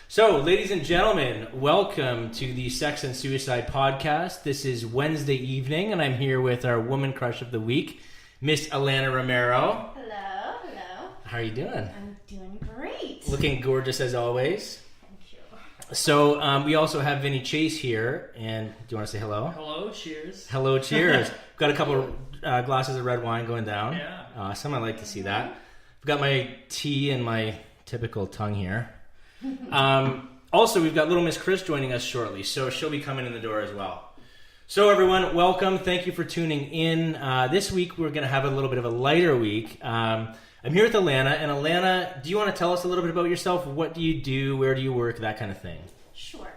So, ladies and gentlemen, welcome to the Sex and Suicide Podcast. This is Wednesday evening, and I'm here with our woman crush of the week, Miss Alana Romero. Hello, hello. How are you doing? I'm doing great. Looking gorgeous as always. Thank you. So, we also have Vinny Chase here, and do you want to say hello? Hello, cheers. Hello, cheers. Got a couple glasses of red wine going down. Yeah. Awesome, I like to see that. I've got my tea and my typical tongue here. Also, we've got little Miss Chris joining us shortly, so she'll be coming in the door as well. So everyone, welcome. Thank you for tuning in. This week, we're going to have a little bit of a lighter week. I'm here with Alana, and Alana, do you want to tell us a little bit about yourself? What do you do? Where do you work? That kind of thing. Sure.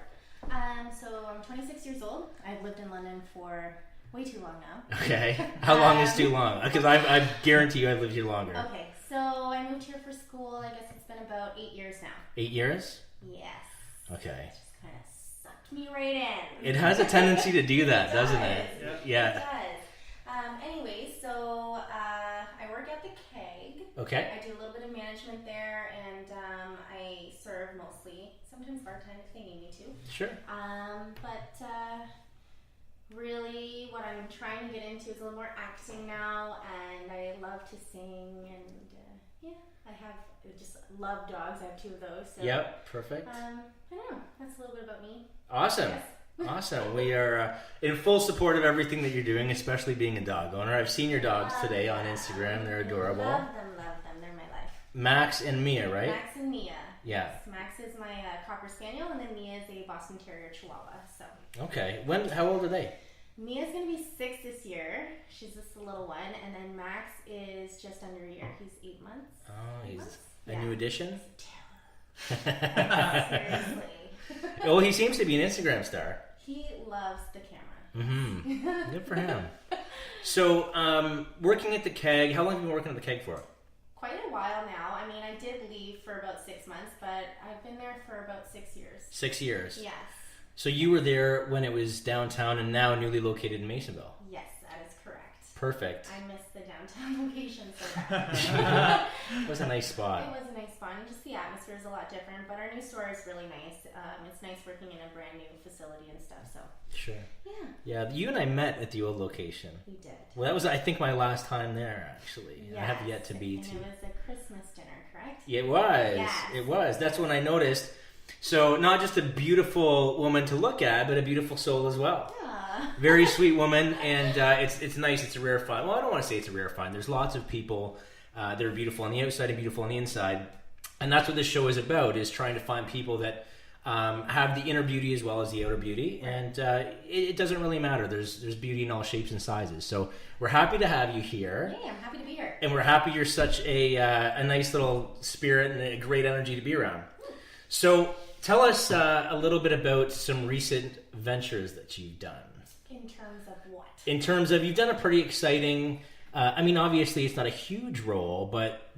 So I'm 26 years old. I've lived in London for way too long now. Okay. How long is too long? Because I guarantee you I've lived here longer. Okay, so I moved here for school. I guess it's been about 8 years now. 8 years? Yes. Okay. It just kind of sucked me right in. It has a tendency to do that, doesn't it? Yeah. It does. Anyway, so I work at the keg. Okay. I do a little bit of management there, and I serve mostly. Sometimes bartend if they need me to. Sure. But really what I'm trying to get into is a little more acting now, and I love to sing, and I just love dogs. I have 2 of those. So, Yep, perfect. I don't know. That's a little bit about me. Awesome. Yes. Awesome. We are in full support of everything that you're doing, especially being a dog owner. I've seen your dogs today on Instagram. They're adorable. Love them. They're my life. Max and Mia, right? Max and Mia. Yeah. Yes. Max is my Cocker Spaniel, and then Mia is a Boston Terrier Chihuahua. So. Okay. How old are they? Mia's going to be 6 this year. She's just a little one. And then Max is just under a year. He's 8 months. Oh, he's a Yeah. new addition? He's a terror. Seriously. Well, he seems to be an Instagram star. He loves the camera. Mm-hmm. Good for him. So, working at the keg, how long have you been working at the keg for? Quite a while now. I mean, I did leave for about 6 months, but I've been there for about 6 years. 6 years? Yes. So you were there when it was downtown and now newly located in Masonville? Yes, that is correct. Perfect. I miss the downtown location so bad. It was a nice spot. It was a nice spot, and just the atmosphere is a lot different, but our new store is really nice. It's nice working in a brand new facility and stuff, so. Sure. Yeah. Yeah, you and I met at the old location. We did. Well, that was, I think, my last time there, actually. Yes. I have yet to be and to. it was a Christmas dinner, correct? It was. Yes. It was. That's when I noticed. So, not just a beautiful woman to look at, but a beautiful soul as well. Yeah. Very sweet woman, and it's nice. It's a rare find. Well, I don't want to say it's a rare find. There's lots of people that are beautiful on the outside and beautiful on the inside, and that's what this show is about: is trying to find people that have the inner beauty as well as the outer beauty, and it doesn't really matter. There's beauty in all shapes and sizes. So we're happy to have you here. Hey, I'm happy to be here. And we're happy you're such a nice little spirit and a great energy to be around. So tell us a little bit about some recent ventures that you've done. In terms of what? In terms of, you've done a pretty exciting, obviously it's not a huge role, but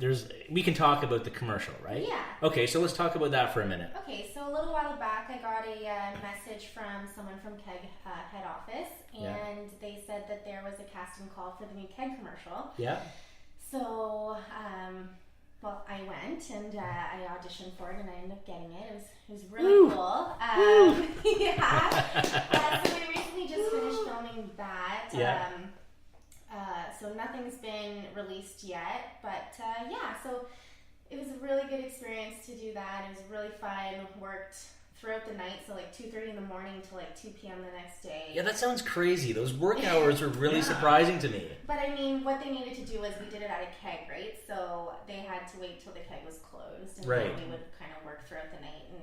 we can talk about the commercial, right? Yeah. Okay, so let's talk about that for a minute. Okay, so a little while back I got a message from someone from Keg head office, and they said that there was a casting call for the new Keg commercial. Yeah. So, well, I went and I auditioned for it, and I ended up getting it. It was really cool. Yeah. So we recently just finished filming that. Yeah. So nothing's been released yet, but so it was a really good experience to do that. It was really fun. Worked throughout the night, so like 2:30 in the morning to like 2 p.m. the next day. Yeah, that sounds crazy. Those work hours are really surprising to me. But I mean, what they needed to do was we did it at a keg, right? So they had to wait till the keg was closed, and right. then we would kind of work throughout the night, and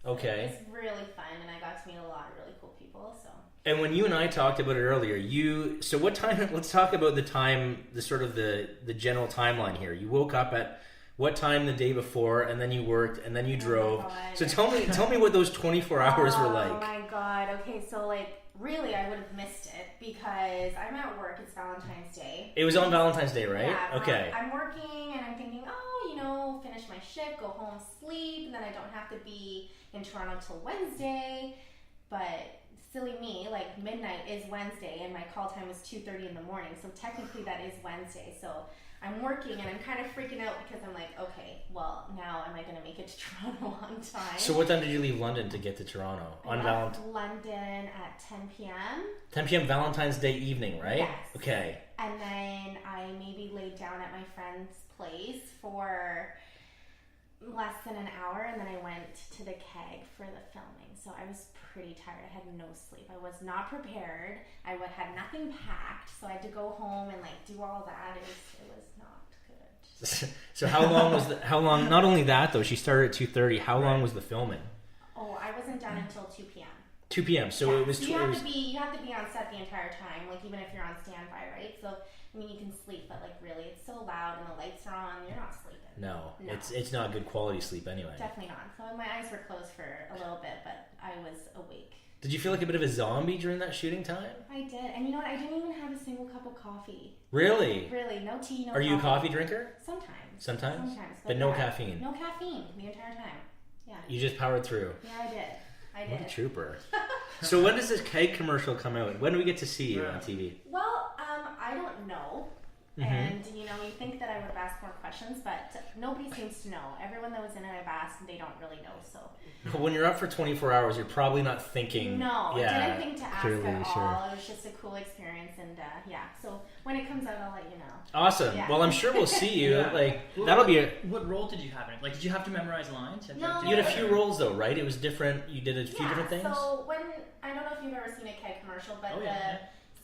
Okay. It was really fun, and I got to meet a lot of really cool people. So. And when you and I talked about it earlier, so what time? Let's talk about the time, the sort of the general timeline here. You woke up at what time the day before, and then you worked, and then you drove. So tell me what those 24 hours were like. Oh my god. Okay, so like really, I would have missed it because I'm at work. It's Valentine's Day. It was on Valentine's Day, right? Yeah. Okay. I'm working, and I'm thinking, finish my shift, go home, sleep, and then I don't have to be in Toronto till Wednesday. But silly me, like midnight is Wednesday, and my call time was 2:30 in the morning. So technically, that is Wednesday. So I'm working and I'm kind of freaking out because I'm like, okay, well, now am I going to make it to Toronto on time? So what time did you leave London to get to Toronto? I left London at 10 p.m. 10 p.m. Valentine's Day evening, right? Yes. Okay. And then I maybe laid down at my friend's place for less than an hour, and then I went to the keg for the filming. So I was pretty tired. I had no sleep. I was not prepared. I had nothing packed, so I had to go home and like do all that. It was not good. So how long was how long? Not only that though, she started at 2:30. How long was the filming? Oh, I wasn't done until 2 p.m. 2 p.m. So it was. So you have to be on set the entire time, like even if you're on standby, right? So I mean, you can sleep, but like really, it's so loud and the lights are on, you're not sleeping. No. It's not good quality sleep anyway. Definitely not. So my eyes were closed for a little bit, but I was awake. Did you feel like a bit of a zombie during that shooting time? I did, and you know what? I didn't even have a single cup of coffee. Really? Really, no tea, no. Are you a coffee drinker? Sometimes, but no caffeine. No caffeine the entire time. Yeah. You just powered through. Yeah, I did. What a trooper. So when does this keg commercial come out? When do we get to see you on TV? Well, I don't know. Mm-hmm. And, you know, you think that I would have asked more questions, but nobody seems to know. Everyone that was in it I've asked, and they don't really know, so. When you're up for 24 hours, you're probably not thinking. No, yeah, I didn't think to ask clearly, at all. sure. It was just a cool experience, and yeah. So when it comes out, I'll let you know. Awesome. Yeah. Well, I'm sure we'll see you. Yeah. Like, that'll be a... What role did you have in it? Like, did you have to memorize lines? No. You had a few roles, though, right? It was different. You did a few different things? So when, I don't know if you've ever seen a keg commercial, but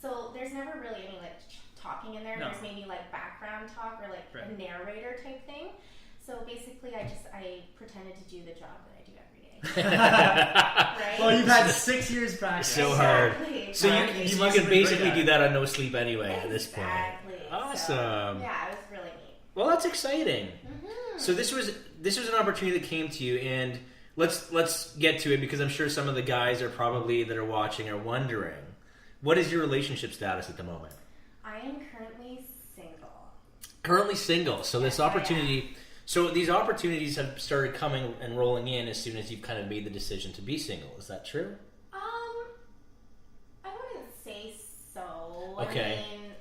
so there's never really any, like, talking in there. No. There's maybe like background talk or like a narrator type thing. So basically I pretended to do the job that I do every day. Right? Well, you've had 6 years practice. So hard. So you can basically do that on no sleep anyway at this point. Awesome. So, yeah, it was really neat. Well, that's exciting. Mm-hmm. So this was an opportunity that came to you, and let's get to it because I'm sure some of the guys that are watching are wondering, what is your relationship status at the moment? I am currently single. Currently single. So this opportunity, so these opportunities have started coming and rolling in as soon as you've kind of made the decision to be single. Is that true? I wouldn't say so. Okay. I mean,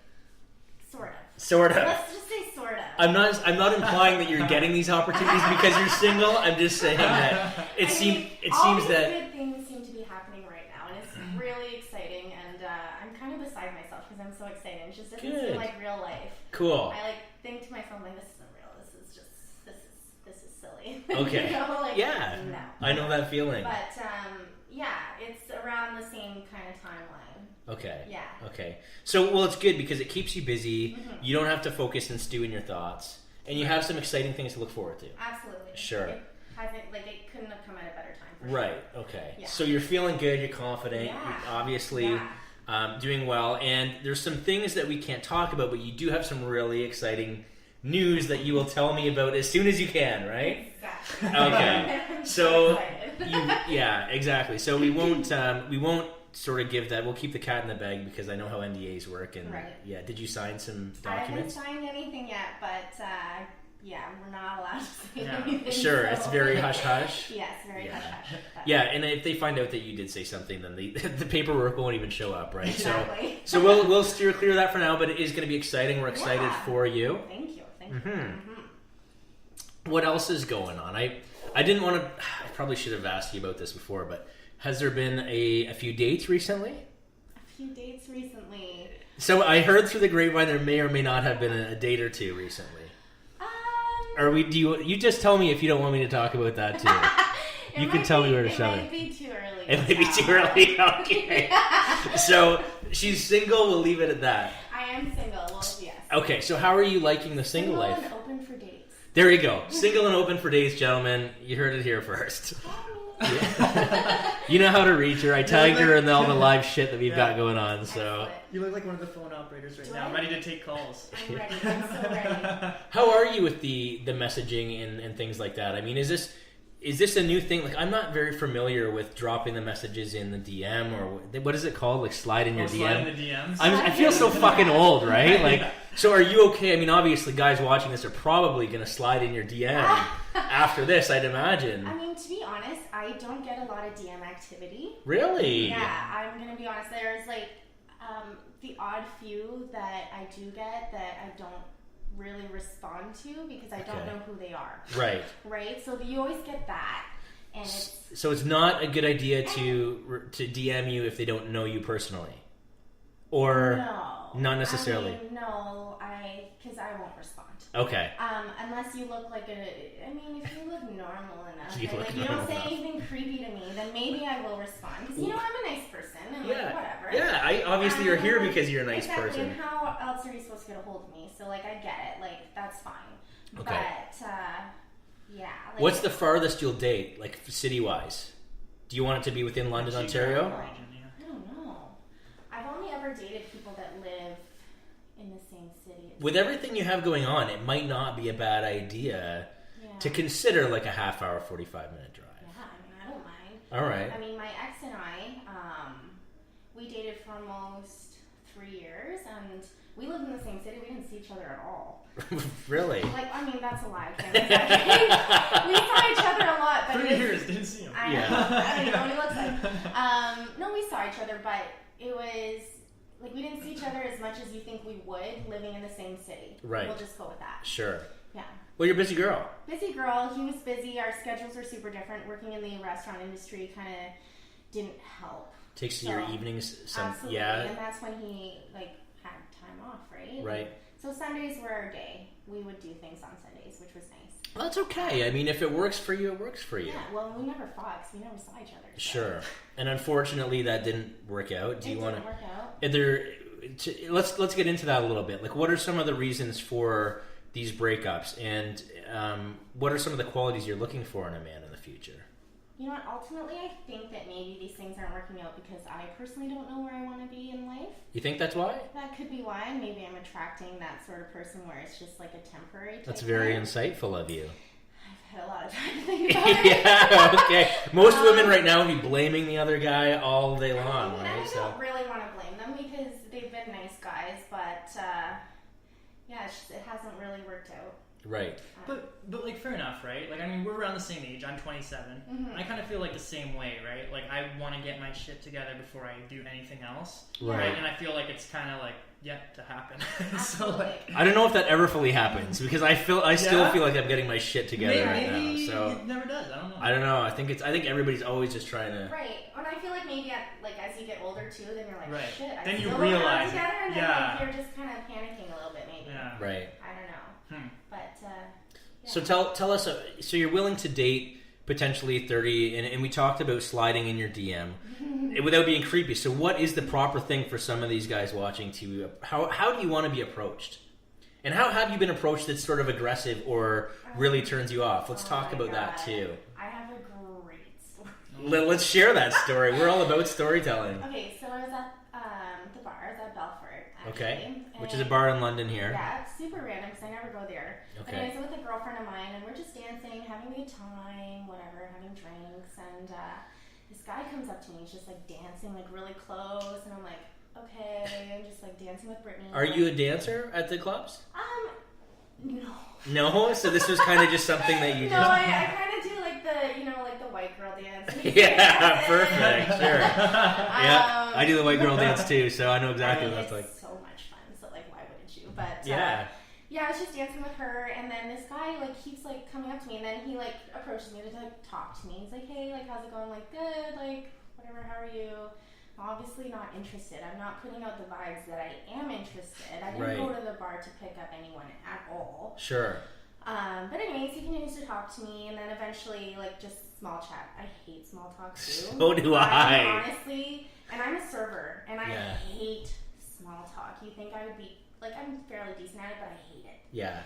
sort of. Sort of. Let's just say sort of. I'm not implying that you're getting these opportunities because you're single. I'm just saying that it seems that good things seem to be happening right now, and it's really exciting. And I'm kind of beside myself because I'm so excited. It just doesn't seem like real life. Cool. I like think to myself like, this isn't real. This is silly. Okay. You know, like, yeah. No. I know that feeling. But yeah, it's around the same kind of timeline. Okay. Yeah. Okay. So, well, it's good because it keeps you busy. Mm-hmm. You don't have to focus and stew in your thoughts, and you have some exciting things to look forward to. Absolutely. Sure. It couldn't have come at a better time. For right. Sure. Okay. Yeah. So you're feeling good. You're confident. Yeah. You're obviously doing well, and there's some things that we can't talk about, but you do have some really exciting news that you will tell me about as soon as you can. Right. Exactly. Okay. So. So Exactly. So we won't sort of give that. We'll keep the cat in the bag because I know how NDAs work. And yeah, did you sign some documents? I haven't signed anything yet, but yeah, we're not allowed to say anything. Sure, so. It's very hush hush. Yes, very hush hush. Yeah, and if they find out that you did say something, then the paperwork won't even show up, right? Exactly. So we'll steer clear of that for now. But it is going to be exciting. We're excited for you. Thank you. Mm-hmm. Mm-hmm. What else is going on? I didn't want to. I probably should have asked you about this before, but has there been a few dates recently? A few dates recently. So I heard through the grapevine there may or may not have been a date or two recently. You just tell me if you don't want me to talk about that too. You can tell me where to shove it. It might be too early. It might be too early. Okay. So she's single. We'll leave it at that. I am single. Well, yes. Okay. So how are you liking the single life? Single and open for dates. There you go. Single and open for dates, gentlemen. You heard it here first. Yeah. You know how to reach her. I tagged her in all the live shit that we've got going on. So you look like one of the phone operators right now, ready to take calls. I'm ready. I'm so ready. How are you with the messaging and things like that? I mean, is this a new thing? Like, I'm not very familiar with dropping the messages in the DM or what is it called? Like slide in your DM. Slide in the DMs. I feel so fucking old, right? Like, so are you okay? I mean, obviously, guys watching this are probably gonna slide in your DM after this, I'd imagine. I mean, to be honest, I don't get a lot of DM activity. Really? Yeah, I'm gonna be honest. There's like the odd few that I do get that I don't really respond to because I don't Okay. know who they are. Right. Right? So you always get that. And So it's not a good idea to DM you if they don't know you personally? Or no. not necessarily? I mean, no, because I won't respond. Okay. Unless you look like I mean, if you look normal enough, You right? look Like you don't normal say enough. anything creepy to me, then maybe I will respond. Because, you know, I'm a nice person, and like, whatever. Yeah, obviously you're here because you're a nice exactly, person. And how else are you supposed to get a hold of me? So, like, I get it. Like, that's fine. Okay. But, yeah. Like, What's the farthest you'll date, like city-wise? Do you want it to be within London, Ontario? I don't know. I've only ever dated people that live in the same city. With everything you have going on, it might not be a bad idea to consider like a half-hour, 45-minute drive. Yeah, I mean, I don't mind. All right. I mean, my ex and I, we dated for almost 3 years, and we lived in the same city. We didn't see each other at all. Really? Like, I mean, that's a lie. We saw each other a lot, but 3 years, didn't see him. I know. I don't even know what he looks like. No, we saw each other, but it was like we didn't see each other as much as you think we would living in the same city. Right. We'll just go with that. Sure. Yeah. Well, you're a busy girl. Busy girl. He was busy. Our schedules were super different. Working in the restaurant industry kind of didn't help. Takes your evenings. Absolutely. Yeah. And that's when he like had time off, right? Right. So Sundays were our day. We would do things on Sundays, which was nice. Well, that's okay. I mean, if it works for you, it works for you. Yeah. Well, we never fought because we never saw each other. So. Sure. And unfortunately, that didn't work out. Do you want to? Work out. Let's get into that a little bit. Like, what are some of the reasons for these breakups, and what are some of the qualities you're looking for in a man in the future? You know what? Ultimately, I think that maybe these things aren't working out because I personally don't know where I want to be in life. You think that's why? That could be why. Maybe I'm attracting that sort of person where it's just like a temporary. That's very thing. insightful of you. I've had a lot of time to think about it. Yeah. Okay. Most women right now would be blaming the other guy all day long, I right? don't really want to blame them because they've been nice guys, but yeah, it hasn't really worked out. Right. But like, fair enough, right? Like, I mean, we're around the same age. I'm 27. Mm-hmm. I kind of feel like the same way, right? Like, I want to get my shit together before I do anything else, Right. And I feel like it's kind of like yet to happen. Absolutely. So like, I don't know if that ever fully happens because I still feel like I'm getting my shit together right now. maybe So it never does. I don't know. I don't know. I think everybody's always just trying to. Right, and I feel like maybe as you get older too, then you're like, Right. shit, I Then you still don't have it realize it. together, and then Yeah. like, you're just kind of panicking a little bit, maybe. Yeah. Right. I don't know, but yeah. So tell us. So you're willing to date potentially 30, and we talked about sliding in your DM without being creepy. So what is the proper thing for some of these guys watching to how do you want to be approached? And how have you been approached that's sort of aggressive or really turns you off? Let's talk about that too. I have a great story. Let's share that story. We're all about storytelling. Okay, so I was at the bar. I was at Belfort, actually. Okay, which is a bar in London here. Yeah, it's super random because I never go there. Okay. But anyways, I'm with a girlfriend of mine, and we're just dancing, having a good time, whatever, having drinks, and this guy comes up to me. He's just like dancing, like really close, and I'm like, okay, I'm just like dancing with Brittany. Are you a dancer at the clubs? No. No? So this was kind of just something that you No, just... I kind of do like the white girl dance. Yeah, perfect, sure. Yeah, I do the white girl dance too, so I know exactly what that's like. It's so much fun, so like why wouldn't you? But Yeah. yeah, I was just dancing with her, and then this guy like keeps like coming up to me, and then he like approaches me to like talk to me. He's like, hey, like how's it going? Like good, like whatever. How are you? I'm obviously not interested. I'm not putting out the vibes that I am interested. I didn't go to the bar to pick up anyone at all. Sure. But anyways, he continues to talk to me, and then eventually, like, just small chat. I hate small talk, too. So do I. Honestly, and I'm a server, and I Yeah. hate small talk. You think I would be, like, I'm fairly decent at it, but I hate it. Yeah.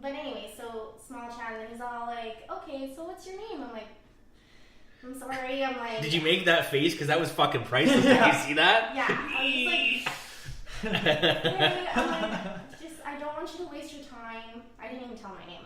But anyway, so small chat, and then he's all like, okay, so what's your name? I'm like, I'm sorry, I'm like... Did you make that face? Because that was fucking priceless. Did you see that? Yeah, I was just like... hey, I'm like, I don't want you to waste your time. I didn't even tell my name.